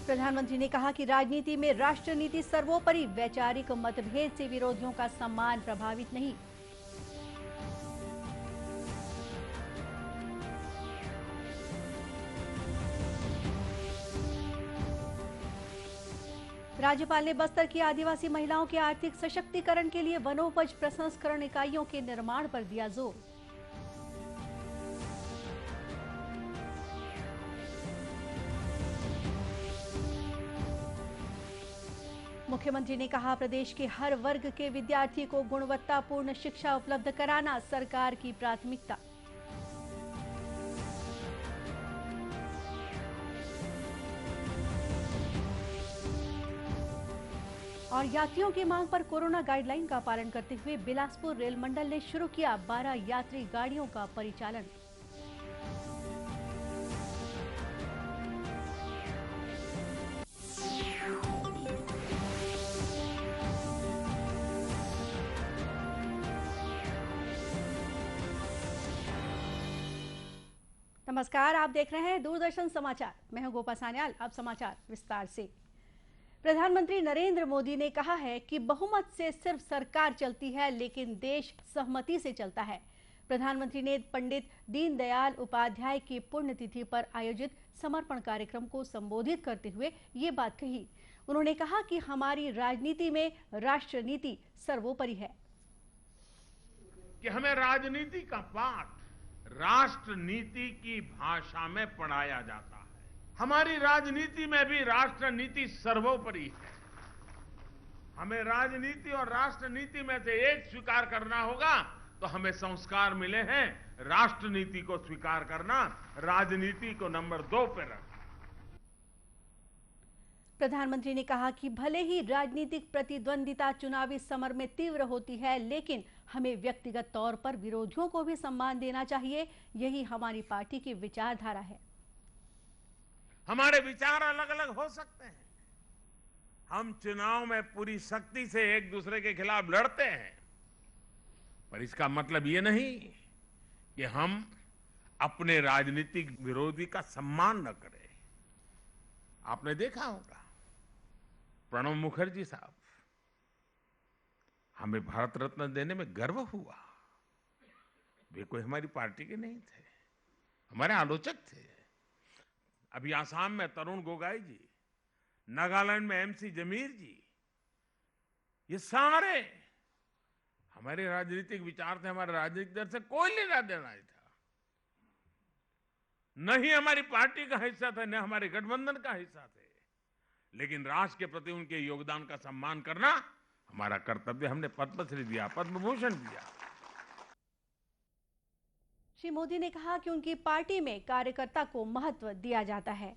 प्रधानमंत्री ने कहा कि राजनीति में राष्ट्र नीति सर्वोपरि, वैचारिक मतभेद से विरोधियों का सम्मान प्रभावित नहीं। राज्यपाल ने बस्तर की आदिवासी महिलाओं के आर्थिक सशक्तिकरण के लिए वनोपज प्रसंस्करण इकाइयों के निर्माण पर दिया जोर। मुख्यमंत्री ने कहा, प्रदेश के हर वर्ग के विद्यार्थी को गुणवत्तापूर्ण शिक्षा उपलब्ध कराना सरकार की प्राथमिकता। और यात्रियों की मांग पर कोरोना गाइडलाइन का पालन करते हुए बिलासपुर रेल मंडल ने शुरू किया 12 यात्री गाड़ियों का परिचालन। नमस्कार, आप देख रहे हैं दूरदर्शन समाचार। मैं हूं गोपा सान्याल। अब समाचार विस्तार से। प्रधानमंत्री नरेंद्र मोदी ने कहा है कि बहुमत से सिर्फ सरकार चलती है, लेकिन देश सहमति से चलता है। प्रधानमंत्री ने पंडित दीनदयाल उपाध्याय की पुण्यतिथि पर आयोजित समर्पण कार्यक्रम को संबोधित करते हुए ये बात कही। उन्होंने कहा कि हमारी राजनीति में राष्ट्र नीति सर्वोपरि है। कि हमें राजनीति का पाठ राष्ट्र नीति की भाषा में पढ़ाया जाता है। हमारी राजनीति में भी राष्ट्र नीति सर्वोपरि है। हमें राजनीति और राष्ट्र नीति में से एक स्वीकार करना होगा, तो हमें संस्कार मिले हैं राष्ट्र नीति को स्वीकार करना, राजनीति को नंबर 2 पे रखना। प्रधानमंत्री ने कहा कि भले ही राजनीतिक प्रतिद्वंदिता चुनावी समर में तीव्र होती है, लेकिन हमें व्यक्तिगत तौर पर विरोधियों को भी सम्मान देना चाहिए। यही हमारी पार्टी की विचारधारा है। हमारे विचार अलग अलग हो सकते हैं। हम चुनाव में पूरी शक्ति से एक दूसरे के खिलाफ लड़ते हैं, पर इसका मतलब ये नहीं कि हम अपने राजनीतिक विरोधी का सम्मान न करें। आपने देखा होगा, प्रणब मुखर्जी साहब, हमें भारत रत्न देने में गर्व हुआ। वे कोई हमारी पार्टी के नहीं थे, हमारे आलोचक थे। अभी आसाम में तरुण गोगोई जी, नागालैंड में एमसी जमीर जी, ये सारे हमारे राजनीतिक विचार थे। हमारे राजनीतिक दल से कोई लेना देना नहीं था, न ही हमारी पार्टी का हिस्सा थे, न हमारे गठबंधन का हिस्सा थे। लेकिन राष्ट्र के प्रति उनके योगदान का सम्मान करना हमारा कर्तव्य। हमने पद्मश्री दिया, पद्म भूषण दिया। श्री मोदी ने कहा कि उनकी पार्टी में कार्यकर्ता को महत्व दिया जाता है।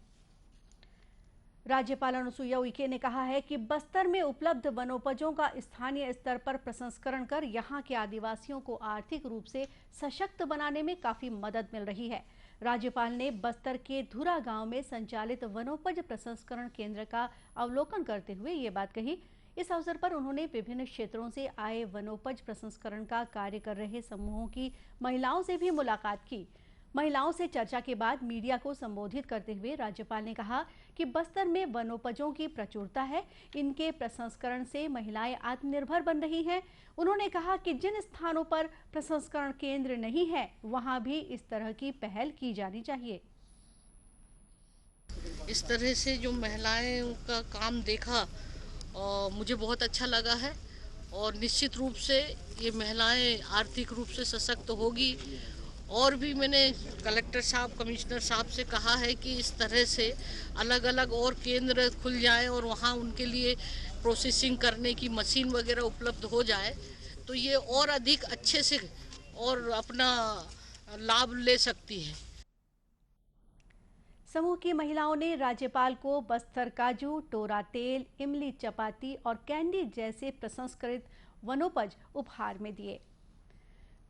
राज्यपाल अनुसुईया उइके ने कहा है कि बस्तर में उपलब्ध वनोपजों का स्थानीय स्तर पर प्रसंस्करण कर यहां के आदिवासियों को आर्थिक रूप से सशक्त बनाने में काफी मदद मिल रही है। राज्यपाल ने बस्तर के धुरा गांव में संचालित वनोपज प्रसंस्करण केंद्र का अवलोकन करते हुए ये बात कही। इस अवसर पर उन्होंने विभिन्न क्षेत्रों से आए वनोपज प्रसंस्करण का कार्य कर रहे समूहों की महिलाओं से भी मुलाकात की। महिलाओं से चर्चा के बाद मीडिया को संबोधित करते हुए राज्यपाल ने कहा कि बस्तर में वनोपजों की प्रचुरता है, इनके प्रसंस्करण से महिलाएं आत्मनिर्भर बन रही हैं। उन्होंने कहा कि जिन स्थानों पर प्रसंस्करण केंद्र नहीं है, वहां भी इस तरह की पहल की जानी चाहिए। इस तरह से जो महिलाएं का काम देखा और मुझे बहुत अच्छा लगा है, और निश्चित रूप से ये महिलाएं आर्थिक रूप से सशक्त होगी। और भी मैंने कलेक्टर साहब, कमिश्नर साहब से कहा है कि इस तरह से अलग अलग और केंद्र खुल जाए और वहाँ उनके लिए प्रोसेसिंग करने की मशीन वगैरह उपलब्ध हो जाए, तो ये और अधिक अच्छे से और अपना लाभ ले सकती है। समूह की महिलाओं ने राज्यपाल को बस्तर काजू, टोरा तेल, इमली चपाती और कैंडी जैसे प्रसंस्कृत वनोपज उपहार में दिए।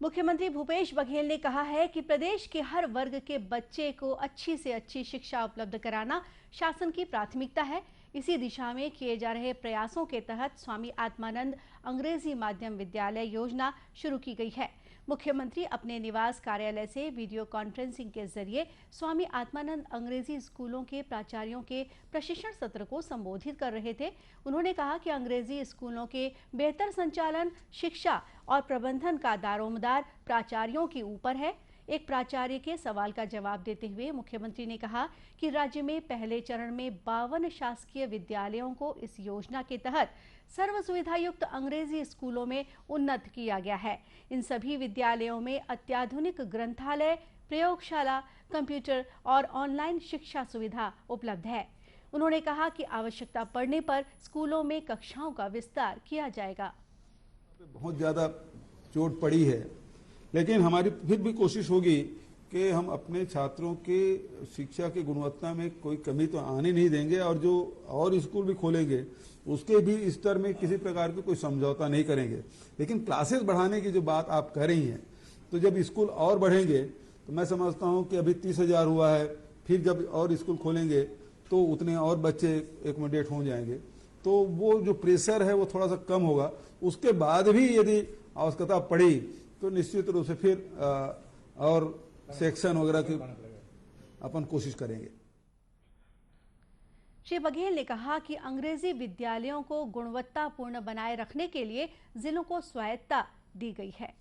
मुख्यमंत्री भूपेश बघेल ने कहा है कि प्रदेश के हर वर्ग के बच्चे को अच्छी से अच्छी शिक्षा उपलब्ध कराना शासन की प्राथमिकता है। इसी दिशा में किए जा रहे प्रयासों के तहत स्वामी आत्मानंद अंग्रेजी माध्यम विद्यालय योजना शुरू की गई है। मुख्यमंत्री अपने निवास कार्यालय से वीडियो कॉन्फ्रेंसिंग के जरिए स्वामी आत्मानंद अंग्रेजी स्कूलों के प्राचार्यों के प्रशिक्षण सत्र को संबोधित कर रहे थे। उन्होंने कहा कि अंग्रेजी स्कूलों के बेहतर संचालन, शिक्षा और प्रबंधन का दारोमदार प्राचार्यों के ऊपर है। एक प्राचार्य के सवाल का जवाब देते हुए मुख्यमंत्री ने कहा कि राज्य में पहले चरण में 52 शासकीय विद्यालयों को इस योजना के तहत सर्व सुविधा युक्त अंग्रेजी स्कूलों में उन्नत किया गया है। इन सभी विद्यालयों में अत्याधुनिक ग्रंथालय, प्रयोगशाला, कंप्यूटर और ऑनलाइन शिक्षा सुविधा उपलब्ध है। उन्होंने कहा कि आवश्यकता पड़ने पर स्कूलों में कक्षाओं का विस्तार किया जाएगा। बहुत ज़्यादा चोट पड़ी है, लेकिन हमारी फिर भी कोशिश होगी कि हम अपने छात्रों के शिक्षा की गुणवत्ता में कोई कमी तो आने नहीं देंगे, और जो और स्कूल भी खोलेंगे उसके भी स्तर में किसी प्रकार की कोई समझौता नहीं करेंगे। लेकिन क्लासेस बढ़ाने की जो बात आप कह रही हैं, तो जब स्कूल और बढ़ेंगे तो मैं समझता हूं कि अभी 30,000 हुआ है, फिर जब और स्कूल खोलेंगे तो उतने और बच्चे एकोमोडेट हो जाएंगे, तो वो जो प्रेशर है वो थोड़ा सा कम होगा। उसके बाद भी यदि आवश्यकता पड़ी तो निश्चित रूप से फिर और सेक्शन वगैरह की अपन कोशिश करेंगे। श्री बघेल ने कहा कि अंग्रेजी विद्यालयों को गुणवत्तापूर्ण बनाए रखने के लिए जिलों को स्वायत्तता दी गई है।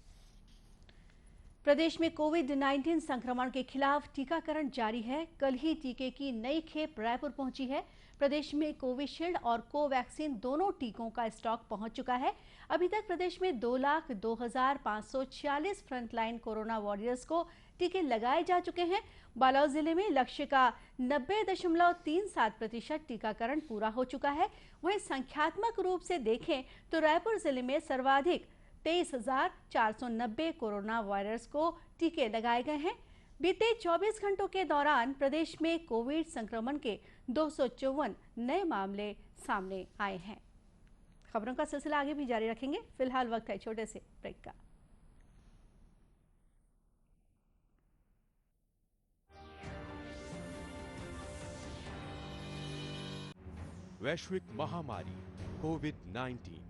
प्रदेश में कोविड-19 संक्रमण के खिलाफ टीकाकरण जारी है। कल ही टीके की नई खेप रायपुर पहुंची है। प्रदेश में कोविशील्ड और कोवैक्सीन दोनों टीकों का स्टॉक पहुंच चुका है। अभी तक प्रदेश में 2,02,546 फ्रंटलाइन कोरोना वॉरियर्स को टीके लगाए जा चुके हैं। बालोद जिले में लक्ष्य का 90.37% टीकाकरण पूरा हो चुका है। वहीं संख्यात्मक रूप से देखें तो रायपुर जिले में सर्वाधिक 23,490 कोरोना वायरस को टीके लगाए गए हैं। बीते 24 घंटों के दौरान प्रदेश में कोविड संक्रमण के 254 नए मामले सामने आए हैं। खबरों का सिलसिला आगे भी जारी रखेंगे। फिलहाल वक्त है छोटे से ब्रेक का। वैश्विक महामारी कोविड-19,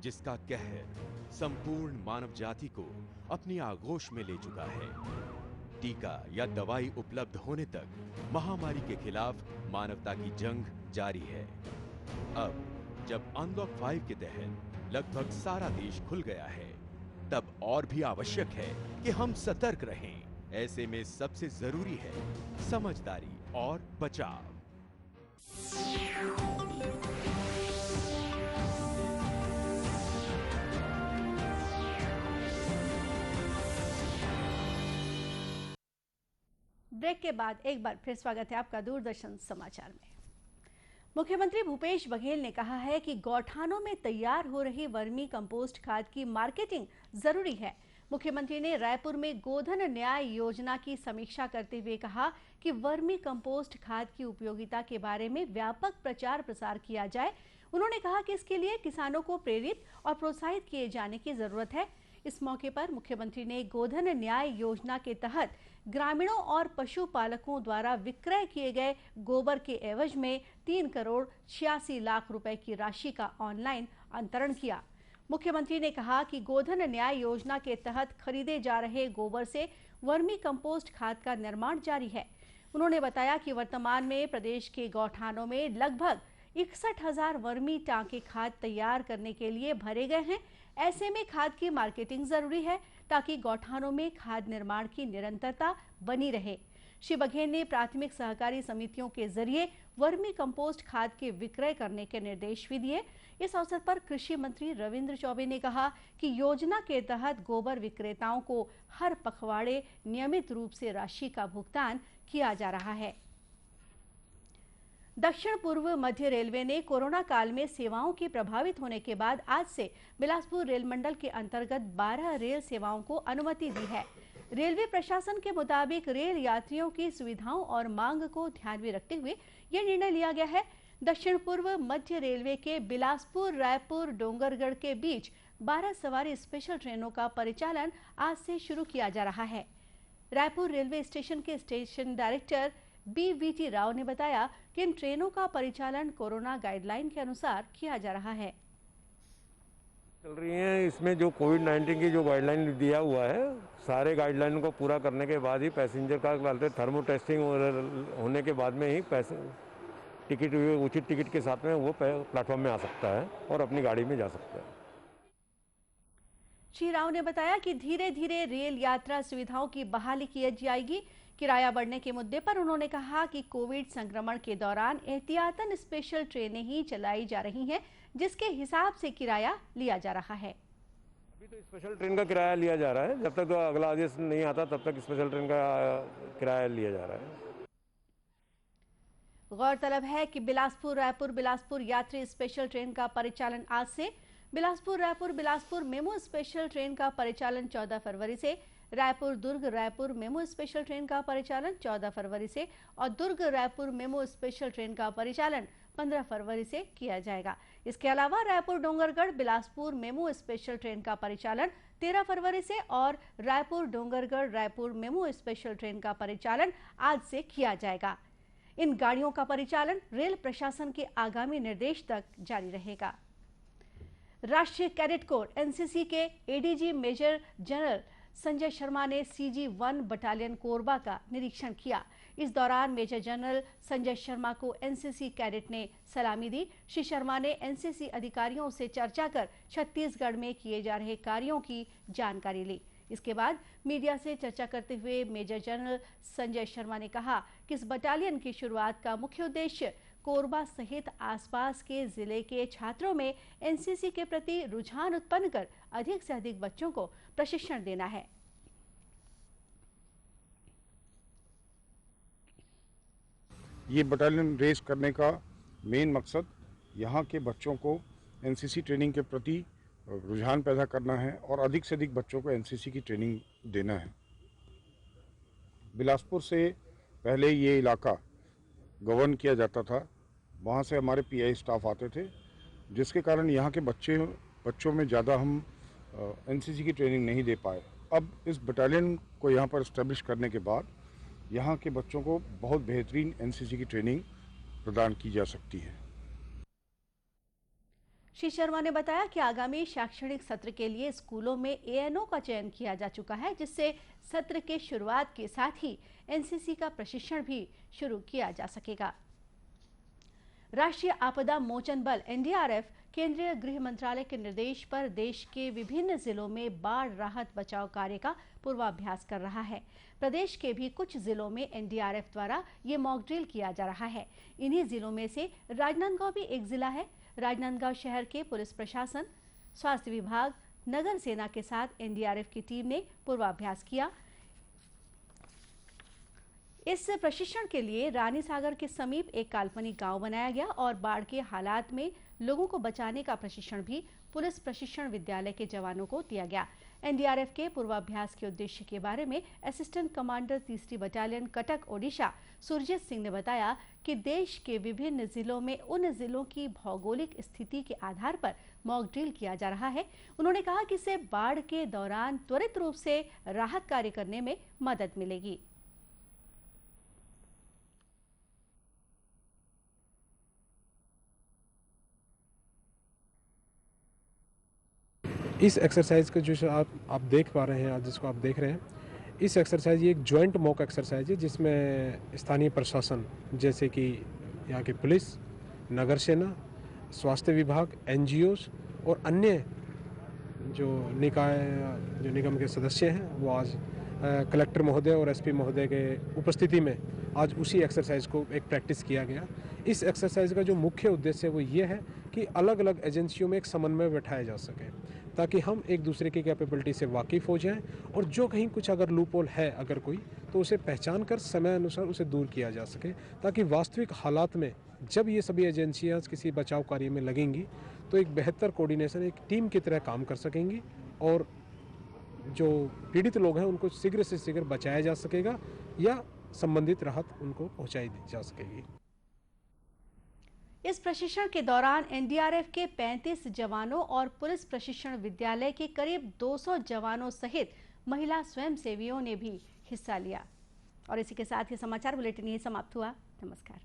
जिसका कहर संपूर्ण मानव जाति को अपनी आगोश में ले चुका है। टीका या दवाई उपलब्ध होने तक महामारी के खिलाफ मानवता की जंग जारी है। अब जब अनलॉक 5 के तहत लगभग सारा देश खुल गया है, तब और भी आवश्यक है कि हम सतर्क रहें। ऐसे में सबसे जरूरी है समझदारी और बचाव। ब्रेक के बाद एक बार फिर स्वागत है आपका दूरदर्शन समाचार में। मुख्यमंत्री भूपेश बघेल ने कहा है कि गौठानों में तैयार हो रही वर्मी कंपोस्ट खाद की मार्केटिंग जरूरी है। मुख्यमंत्री ने रायपुर में गोधन न्याय योजना की समीक्षा करते हुए कहा कि वर्मी कंपोस्ट खाद की उपयोगिता के बारे में व्यापक प्रचार प्रसार किया जाए। उन्होंने कहा कि इसके लिए किसानों को प्रेरित और प्रोत्साहित किए जाने की जरूरत है। इस मौके पर मुख्यमंत्री ने गोधन न्याय योजना के तहत ग्रामीणों और पशुपालकों द्वारा विक्रय किए गए गोबर के एवज में 3,86,00,000 रुपए की राशि का ऑनलाइन अंतरण किया। मुख्यमंत्री ने कहा कि गोधन न्याय योजना के तहत खरीदे जा रहे गोबर से वर्मी कंपोस्ट खाद का निर्माण जारी है। उन्होंने बताया कि वर्तमान में प्रदेश के गौठानों में लगभग 61,000 वर्मी टांके खाद तैयार करने के लिए भरे गए हैं। ऐसे में खाद की मार्केटिंग जरूरी है ताकि गौठानों में खाद निर्माण की निरंतरता बनी रहे। श्री बघेल ने प्राथमिक सहकारी समितियों के जरिए वर्मी कंपोस्ट खाद के विक्रय करने के निर्देश भी दिए। इस अवसर पर कृषि मंत्री रविंद्र चौबे ने कहा कि योजना के तहत गोबर विक्रेताओं को हर पखवाड़े नियमित रूप से राशि का भुगतान किया जा रहा है। दक्षिण पूर्व मध्य रेलवे ने कोरोना काल में सेवाओं के प्रभावित होने के बाद आज से बिलासपुर रेल मंडल के अंतर्गत 12 रेल सेवाओं को अनुमति दी है। रेलवे प्रशासन के मुताबिक रेल यात्रियों की सुविधाओं और मांग को ध्यान में रखते हुए यह निर्णय लिया गया है। दक्षिण पूर्व मध्य रेलवे के बिलासपुर, रायपुर, डोंगरगढ़ के बीच 12 सवारी स्पेशल ट्रेनों का परिचालन आज से शुरू किया जा रहा है। रायपुर रेलवे स्टेशन के स्टेशन डायरेक्टर BVT राव ने बताया कि इन ट्रेनों का परिचालन कोरोना गाइडलाइन के अनुसार किया जा रहा है। चल रही हैं। इसमें जो कोविड-19 की जो गाइडलाइन दिया हुआ है, सारे गाइडलाइन को पूरा करने के बाद ही पैसेंजर का थर्मो टेस्टिंग होने के बाद में ही टिकट उचित टिकट के साथ में वो प्लेटफॉर्म में आ सकता है और अपनी गाड़ी में जा सकता है। श्री राव ने बताया कि धीरे धीरे रेल यात्रा सुविधाओं की बहाली की जाएगी। किराया बढ़ने के मुद्दे पर उन्होंने कहा कि कोविड संक्रमण के दौरान एहतियातन स्पेशल ट्रेनें ही चलाई जा रही हैं, जिसके हिसाब से किराया लिया जा रहा है। अभी तो स्पेशल ट्रेन का किराया लिया जा रहा है, जब तक अगला आदेश नहीं आता तब तक स्पेशल ट्रेन का किराया लिया जा रहा है। गौरतलब है कि बिलासपुर रायपुर बिलासपुर यात्री स्पेशल ट्रेन का परिचालन आज से, Bilaspur Raipur Bilaspur MEMU special train का परिचालन 14 फरवरी से, Raipur Durg Raipur MEMU special train का परिचालन 14 फरवरी से और Durg Raipur MEMU special train का परिचालन 15 फरवरी से किया जाएगा। इसके अलावा Raipur Dongargarh Bilaspur MEMU special train का परिचालन 13 फरवरी से और Raipur Dongargarh Raipur MEMU special train का परिचालन आज से किया जाएगा। इन गाड़ियों का परिचालन रेल प्रशासन के आगामी निर्देश तक जारी रहेगा। राष्ट्रीय कैडेट कोर एनसीसी के ADG major general Sanjay Sharma ने CG-1 बटालियन कोरबा का निरीक्षण किया। इस दौरान मेजर जनरल संजय शर्मा को एनसीसी कैडेट ने सलामी दी। श्री शर्मा ने एनसीसी अधिकारियों से चर्चा कर छत्तीसगढ़ में किए जा रहे कार्यों की जानकारी ली। इसके बाद मीडिया से चर्चा करते हुए मेजर जनरल संजय शर्मा ने कहा कि इस बटालियन की शुरुआत का मुख्य उद्देश्य कोरबा सहित आसपास के जिले के छात्रों में एनसीसी के प्रति रुझान उत्पन्न कर अधिक से अधिक बच्चों को प्रशिक्षण देना है। ये बटालियन रेस करने का मेन मकसद यहाँ के बच्चों को एनसीसी ट्रेनिंग के प्रति रुझान पैदा करना है और अधिक से अधिक बच्चों को एनसीसी की ट्रेनिंग देना है। बिलासपुर से पहले ये इलाका गवर्न किया जाता था, वहाँ से हमारे पीआई स्टाफ आते थे, जिसके कारण यहाँ के बच्चों में ज़्यादा हम एनसीसी की ट्रेनिंग नहीं दे पाए। अब इस बटालियन को यहाँ पर इस्टेब्लिश करने के बाद यहाँ के बच्चों को बहुत बेहतरीन एनसीसी की ट्रेनिंग प्रदान की जा सकती है। श्री शर्मा ने बताया कि आगामी शैक्षणिक सत्र के लिए स्कूलों में एएनओ का चयन किया जा चुका है, जिससे सत्र के शुरुआत के साथ ही एनसीसी का प्रशिक्षण भी शुरू किया जा सकेगा। राष्ट्रीय आपदा मोचन बल एनडीआरएफ केंद्रीय गृह मंत्रालय के निर्देश पर देश के विभिन्न जिलों में बाढ़ राहत बचाव कार्य का पूर्वाभ्यास कर रहा है। प्रदेश के भी कुछ जिलों में एनडीआरएफ द्वारा ये मॉक ड्रिल किया जा रहा है। इन्हीं जिलों में से राजनांदगांव भी एक जिला है। राजनांदगांव शहर के पुलिस प्रशासन, स्वास्थ्य विभाग, नगर सेना के साथ एनडीआरएफ की टीम ने पूर्वाभ्यास किया। इस प्रशिक्षण के लिए रानी सागर के समीप एक काल्पनिक गांव बनाया गया और बाढ़ के हालात में लोगों को बचाने का प्रशिक्षण भी पुलिस प्रशिक्षण विद्यालय के जवानों को दिया गया। एनडीआरएफ के पूर्वाभ्यास के उद्देश्य के बारे में असिस्टेंट कमांडर 3री बटालियन कटक ओडिशा सुरजीत सिंह ने बताया कि देश के विभिन्न जिलों में उन जिलों की भौगोलिक स्थिति के आधार पर मॉक ड्रिल किया जा रहा है। उन्होंने कहा कि इससे बाढ़ के दौरान त्वरित रूप से राहत कार्य करने में मदद मिलेगी। इस एक्सरसाइज का जो आप देख पा रहे हैं, आज जिसको आप देख रहे हैं, इस एक्सरसाइज ये एक जॉइंट मॉक एक्सरसाइज है, जिसमें स्थानीय प्रशासन जैसे कि यहाँ की पुलिस, नगर सेना, स्वास्थ्य विभाग, एनजीओज और अन्य जो निगम के सदस्य हैं वो आज कलेक्टर महोदय और एसपी महोदय के उपस्थिति में आज उसी एक्सरसाइज को एक प्रैक्टिस किया गया। इस एक्सरसाइज का जो मुख्य उद्देश्य है वो ये है कि अलग अलग एजेंसियों में एक समन्वय बैठाया जा सके, ताकि हम एक दूसरे की कैपेबिलिटी से वाकिफ़ हो जाएं और जो कहीं कुछ अगर लूपहोल है अगर कोई, तो उसे पहचान कर समय अनुसार उसे दूर किया जा सके, ताकि वास्तविक हालात में जब ये सभी एजेंसियां किसी बचाव कार्य में लगेंगी तो एक बेहतर कोऑर्डिनेशन, एक टीम की तरह काम कर सकेंगी और जो पीड़ित लोग हैं उनको शीघ्र से शीघ्र बचाया जा सकेगा या संबंधित राहत उनको पहुंचाई जा सकेगी। इस प्रशिक्षण के दौरान एनडीआरएफ के 35 जवानों और पुलिस प्रशिक्षण विद्यालय के करीब 200 जवानों सहित महिला स्वयंसेवियों ने भी हिस्सा लिया। और इसी के साथ ही समाचार बुलेटिन यही समाप्त हुआ। नमस्कार।